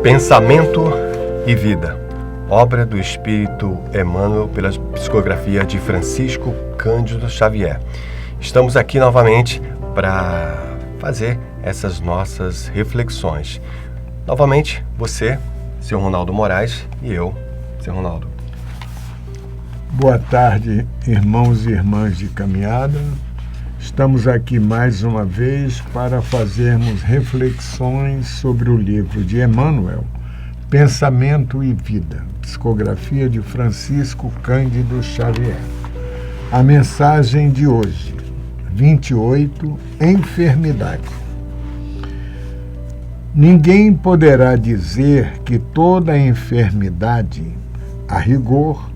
Pensamento e Vida, obra do Espírito Emmanuel pela psicografia de Francisco Cândido Xavier. Estamos aqui novamente para fazer essas nossas reflexões. Novamente, você, Sr. Ronaldo Moraes, e eu, Sr. Ronaldo. Boa tarde, irmãos e irmãs de caminhada. Estamos aqui mais uma vez para fazermos reflexões sobre o livro de Emmanuel, Pensamento e Vida, psicografia de Francisco Cândido Xavier. A mensagem de hoje, 28, enfermidade. Ninguém poderá dizer que toda enfermidade, a rigor,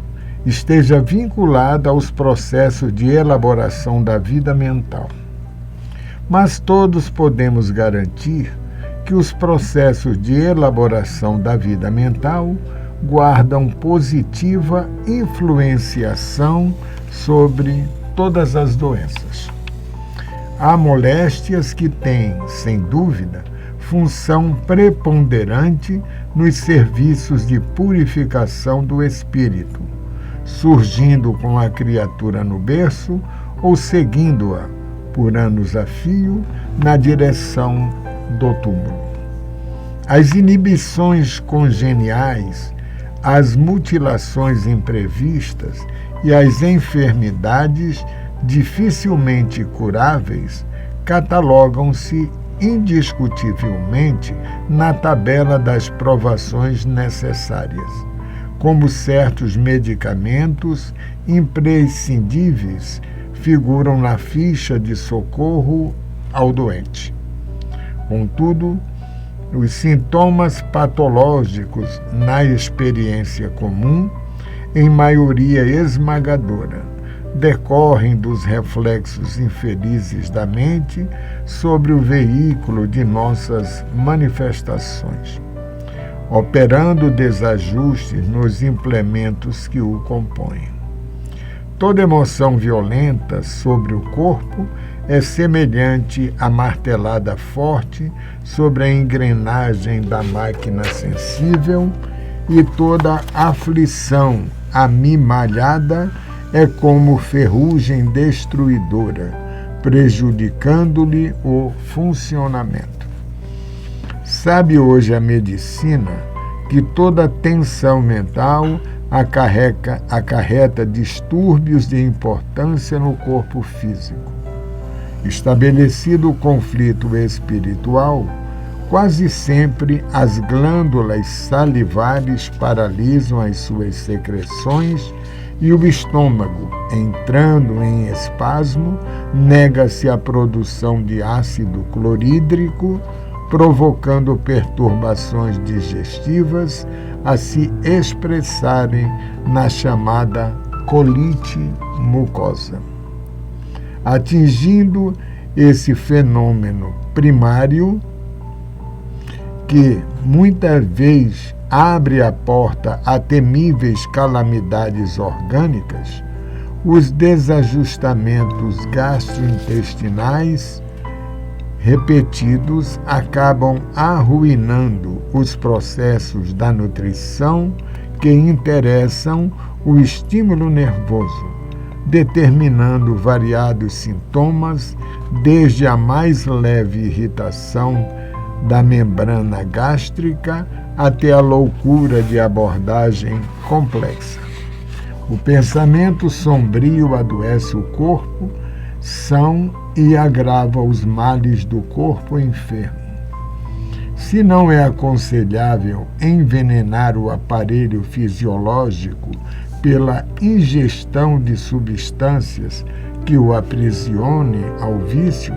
esteja vinculada aos processos de elaboração da vida mental. Mas todos podemos garantir que os processos de elaboração da vida mental guardam positiva influenciação sobre todas as doenças. Há moléstias que têm, sem dúvida, função preponderante nos serviços de purificação do espírito, surgindo com a criatura no berço ou seguindo-a por anos a fio na direção do túmulo. As inibições congeniais, as mutilações imprevistas e as enfermidades dificilmente curáveis catalogam-se indiscutivelmente na tabela das provações necessárias, como certos medicamentos imprescindíveis figuram na ficha de socorro ao doente. Contudo, os sintomas patológicos na experiência comum, em maioria esmagadora, decorrem dos reflexos infelizes da mente sobre o veículo de nossas manifestações, operando desajustes nos implementos que o compõem. Toda emoção violenta sobre o corpo é semelhante à martelada forte sobre a engrenagem da máquina sensível, e toda aflição amimalhada é como ferrugem destruidora, prejudicando-lhe o funcionamento. Sabe hoje a medicina que toda tensão mental acarreta distúrbios de importância no corpo físico. Estabelecido o conflito espiritual, quase sempre as glândulas salivares paralisam as suas secreções e o estômago, entrando em espasmo, nega-se à produção de ácido clorídrico, provocando perturbações digestivas a se expressarem na chamada colite mucosa. Atingindo esse fenômeno primário, que muitas vezes abre a porta a temíveis calamidades orgânicas, os desajustamentos gastrointestinais repetidos acabam arruinando os processos da nutrição que interessam o estímulo nervoso, determinando variados sintomas, desde a mais leve irritação da membrana gástrica até a loucura de abordagem complexa. O pensamento sombrio adoece o corpo, e agrava os males do corpo enfermo. Se não é aconselhável envenenar o aparelho fisiológico pela ingestão de substâncias que o aprisione ao vício,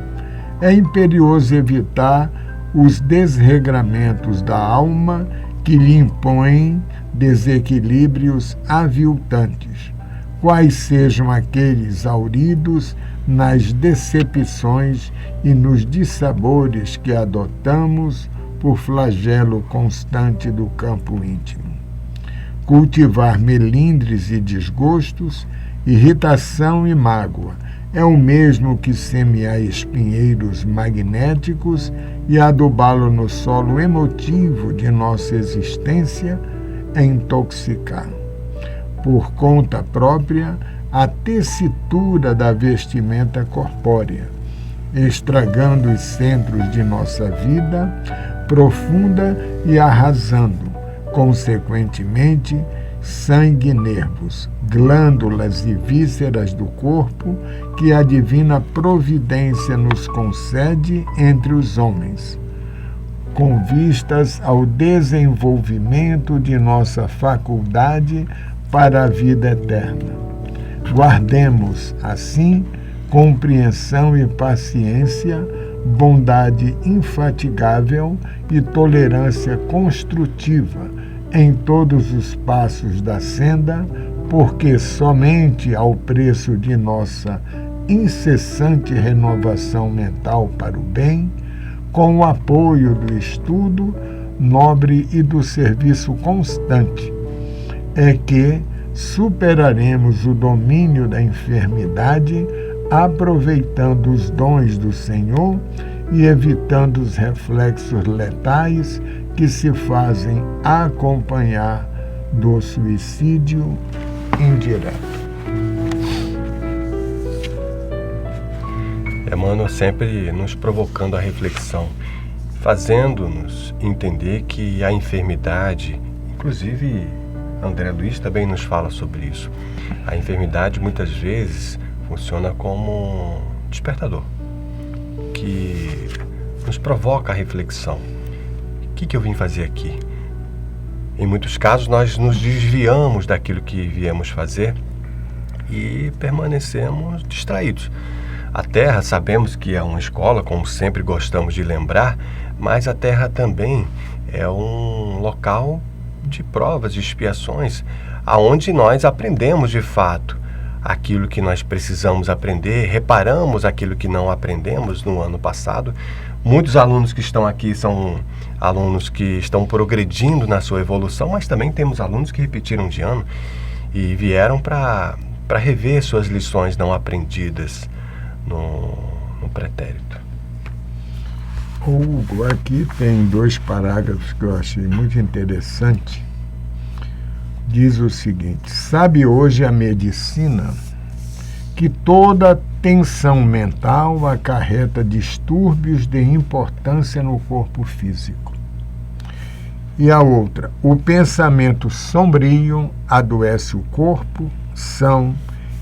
é imperioso evitar os desregramentos da alma que lhe impõem desequilíbrios aviltantes, quais sejam aqueles hauridos nas decepções e nos dissabores que adotamos por flagelo constante do campo íntimo. Cultivar melindres e desgostos, irritação e mágoa é o mesmo que semear espinheiros magnéticos e adubá-lo no solo emotivo de nossa existência é intoxicar, por conta própria, a tessitura da vestimenta corpórea, estragando os centros de nossa vida profunda e arrasando, consequentemente, sangue e nervos, glândulas e vísceras do corpo que a divina providência nos concede entre os homens, com vistas ao desenvolvimento de nossa faculdade para a vida eterna. Guardemos, assim, compreensão e paciência, bondade infatigável e tolerância construtiva em todos os passos da senda, porque somente ao preço de nossa incessante renovação mental para o bem, com o apoio do estudo nobre e do serviço constante, é que superaremos o domínio da enfermidade, aproveitando os dons do Senhor e evitando os reflexos letais que se fazem acompanhar do suicídio indireto. Emmanuel sempre nos provocando a reflexão, fazendo-nos entender que a enfermidade, inclusive André Luiz também nos fala sobre isso, a enfermidade muitas vezes funciona como um despertador, que nos provoca a reflexão. O que eu vim fazer aqui? Em muitos casos nós nos desviamos daquilo que viemos fazer e permanecemos distraídos. A Terra sabemos que é uma escola, como sempre gostamos de lembrar, mas a Terra também é um local de provas, de expiações, aonde nós aprendemos de fato aquilo que nós precisamos aprender, reparamos aquilo que não aprendemos no ano passado. Muitos alunos que estão aqui são alunos que estão progredindo na sua evolução, mas também temos alunos que repetiram de ano e vieram para rever suas lições não aprendidas no pretérito. Hugo, aqui tem 2 parágrafos que eu achei muito interessante. Diz o seguinte: sabe hoje a medicina que toda tensão mental acarreta distúrbios de importância no corpo físico. E a outra, o pensamento sombrio adoece o corpo são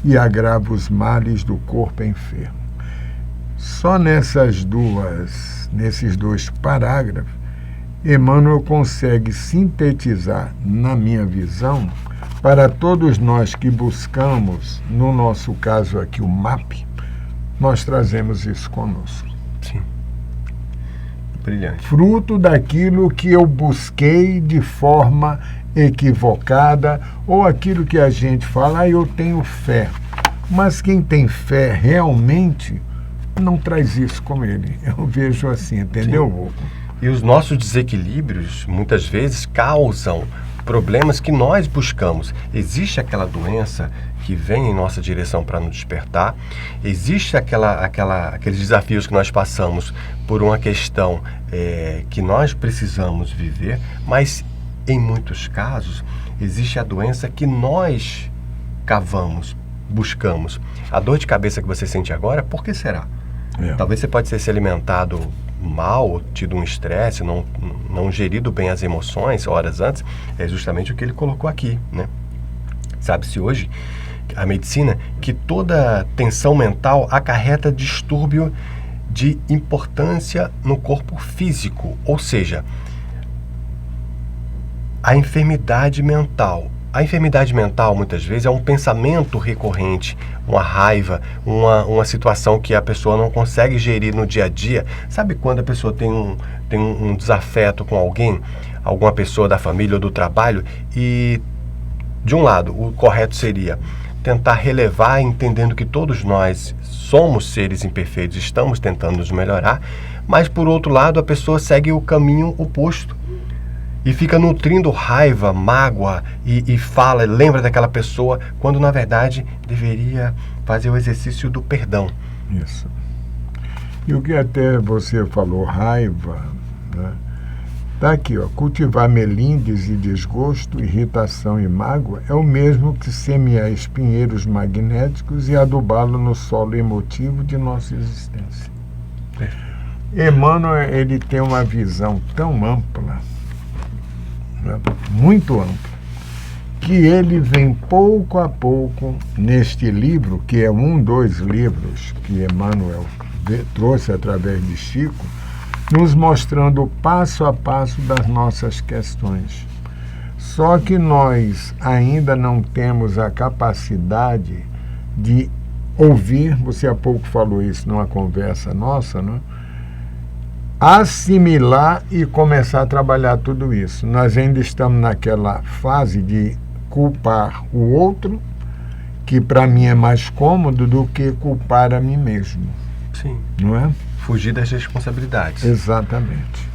e agrava os males do corpo enfermo. Só nesses 2 parágrafos, Emmanuel consegue sintetizar, na minha visão, para todos nós que buscamos, no nosso caso aqui, o MAP, nós trazemos isso conosco. Sim. Brilhante. Fruto daquilo que eu busquei de forma equivocada, ou aquilo que a gente fala, eu tenho fé. Mas quem tem fé realmente não traz isso com ele. Eu vejo assim, entendeu, Hugo? E os nossos desequilíbrios, muitas vezes, causam problemas que nós buscamos. Existe aquela doença que vem em nossa direção para nos despertar, existe aqueles desafios que nós passamos por uma questão que nós precisamos viver, mas em muitos casos existe a doença que nós cavamos, buscamos. A dor de cabeça que você sente agora, por que será? Talvez você pode ter se alimentado mal, tido um estresse, não gerido bem as emoções horas antes. É justamente o que ele colocou aqui, né? Sabe-se hoje, a medicina, que toda tensão mental acarreta distúrbio de importância no corpo físico, ou seja, a enfermidade mental. A enfermidade mental, muitas vezes, é um pensamento recorrente, uma raiva, uma situação que a pessoa não consegue gerir no dia a dia. Sabe quando a pessoa tem um desafeto com alguém, alguma pessoa da família ou do trabalho, e, de um lado, o correto seria tentar relevar, entendendo que todos nós somos seres imperfeitos, estamos tentando nos melhorar, mas, por outro lado, a pessoa segue o caminho oposto. e fica nutrindo raiva, mágoa e fala, lembra daquela pessoa, quando na verdade deveria fazer o exercício do perdão. Isso. E o que até você falou, raiva, né? Tá aqui, ó, cultivar melindres e desgosto, irritação e mágoa é o mesmo que semear espinheiros magnéticos e adubá-lo no solo emotivo de nossa existência. Emmanuel, ele tem uma visão tão ampla, né, muito ampla, que ele vem pouco a pouco neste livro, que é dois livros que Emmanuel trouxe através de Chico, nos mostrando passo a passo das nossas questões. Só que nós ainda não temos a capacidade de ouvir, você há pouco falou isso numa conversa nossa, né? Assimilar e começar a trabalhar tudo isso. Nós ainda estamos naquela fase de culpar o outro, que para mim é mais cômodo do que culpar a mim mesmo. Sim. Não é? Fugir das responsabilidades. Exatamente.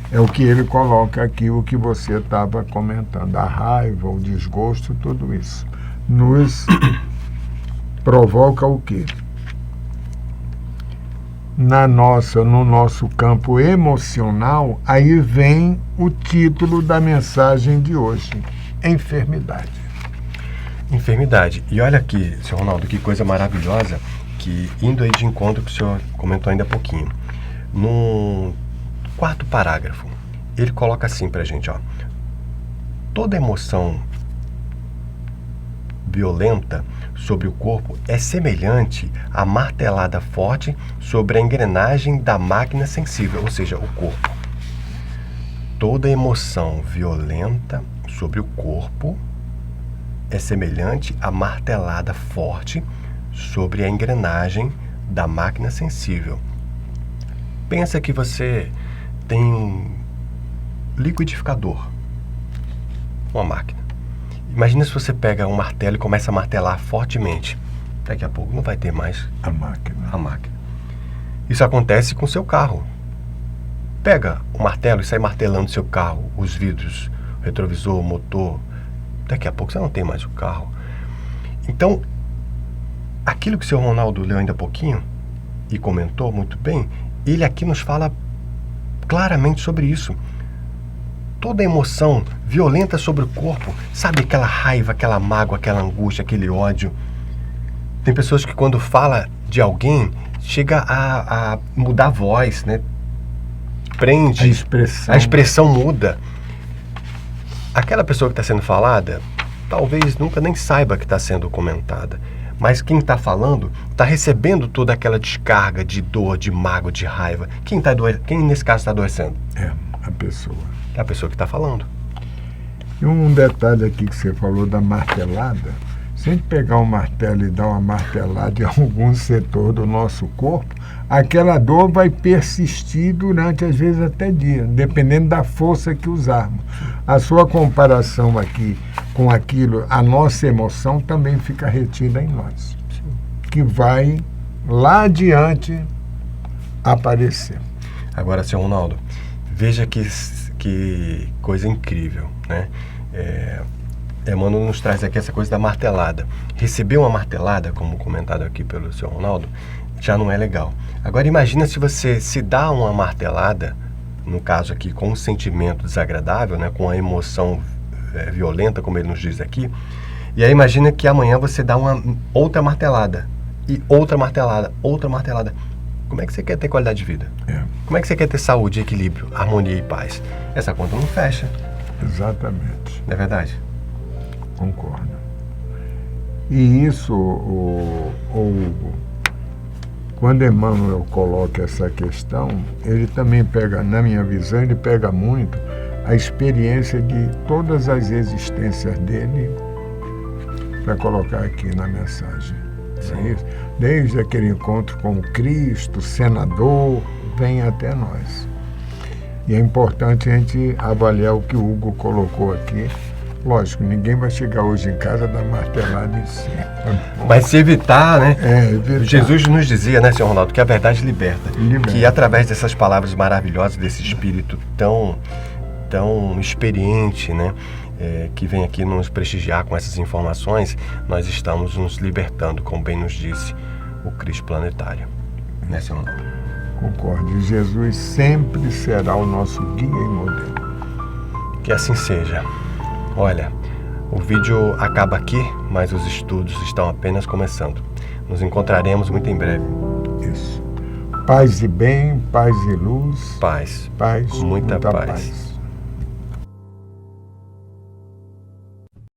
É o que ele coloca aqui, o que você estava comentando. A raiva, o desgosto, tudo isso. Nos provoca o quê? No nosso campo emocional, aí vem o título da mensagem de hoje. Enfermidade. Enfermidade. E olha aqui, senhor Ronaldo, que coisa maravilhosa, que indo aí de encontro que o senhor comentou ainda há pouquinho. No quarto parágrafo, ele coloca assim pra gente, ó. Toda emoção violenta sobre o corpo é semelhante à martelada forte sobre a engrenagem da máquina sensível, ou seja, o corpo. Toda emoção violenta sobre o corpo é semelhante à martelada forte sobre a engrenagem da máquina sensível. Pensa que você tem um liquidificador, uma máquina. Imagina se você pega um martelo e começa a martelar fortemente. Daqui a pouco não vai ter mais a máquina. Isso acontece com o seu carro. Pega o martelo e sai martelando seu carro, os vidros, o retrovisor, o motor. Daqui a pouco você não tem mais o carro. Então, aquilo que o senhor Ronaldo leu ainda há pouquinho e comentou muito bem, ele aqui nos fala claramente sobre isso. Toda emoção violenta sobre o corpo, sabe, aquela raiva, aquela mágoa, aquela angústia, aquele ódio. Tem pessoas que quando fala de alguém, chega a mudar a voz, né? Prende. A expressão muda. Aquela pessoa que está sendo falada, talvez nunca nem saiba que está sendo comentada. Mas quem está falando está recebendo toda aquela descarga de dor, de mágoa, de raiva. Quem nesse caso está adoecendo? É a pessoa. É a pessoa que está falando. E um detalhe aqui que você falou da martelada. Se a gente pegar um martelo e dar uma martelada em algum setor do nosso corpo, aquela dor vai persistir durante, às vezes, até dia, dependendo da força que usarmos. A sua comparação aqui com aquilo, a nossa emoção também fica retida em nós, que vai lá adiante aparecer. Agora, senhor Ronaldo, veja que coisa incrível, né? Emmanuel nos traz aqui essa coisa da martelada. Receber uma martelada, como comentado aqui pelo senhor Ronaldo, já não é legal. Agora imagina se você se dá uma martelada, no caso aqui com um sentimento desagradável, né, com a emoção violenta, como ele nos diz aqui, e aí imagina que amanhã você dá uma outra martelada, e outra martelada, outra martelada. Como é que você quer ter qualidade de vida? Como é que você quer ter saúde, equilíbrio, harmonia e paz? Essa conta não fecha. Exatamente. Não é verdade? Concordo. E isso, quando Emmanuel coloca essa questão, ele também pega, na minha visão, ele pega muito a experiência de todas as existências dele para colocar aqui na mensagem. É isso? Desde aquele encontro com Cristo, senador, vem até nós. E é importante a gente avaliar o que o Hugo colocou aqui. Lógico, ninguém vai chegar hoje em casa e dar martelada em si. Mas se evitar, né? Evitar. Jesus nos dizia, né, senhor Ronaldo, que a verdade liberta. Liberta. Que através dessas palavras maravilhosas, desse espírito tão tão experiente, né? Que vem aqui nos prestigiar com essas informações, nós estamos nos libertando, como bem nos disse o Cristo Planetário. Né, seu Manuel? Concordo. Jesus sempre será o nosso guia e modelo. Que assim seja. Olha, o vídeo acaba aqui, mas os estudos estão apenas começando. Nos encontraremos muito em breve. Isso. Paz e bem, paz e luz. Paz. Paz, Muita paz. paz.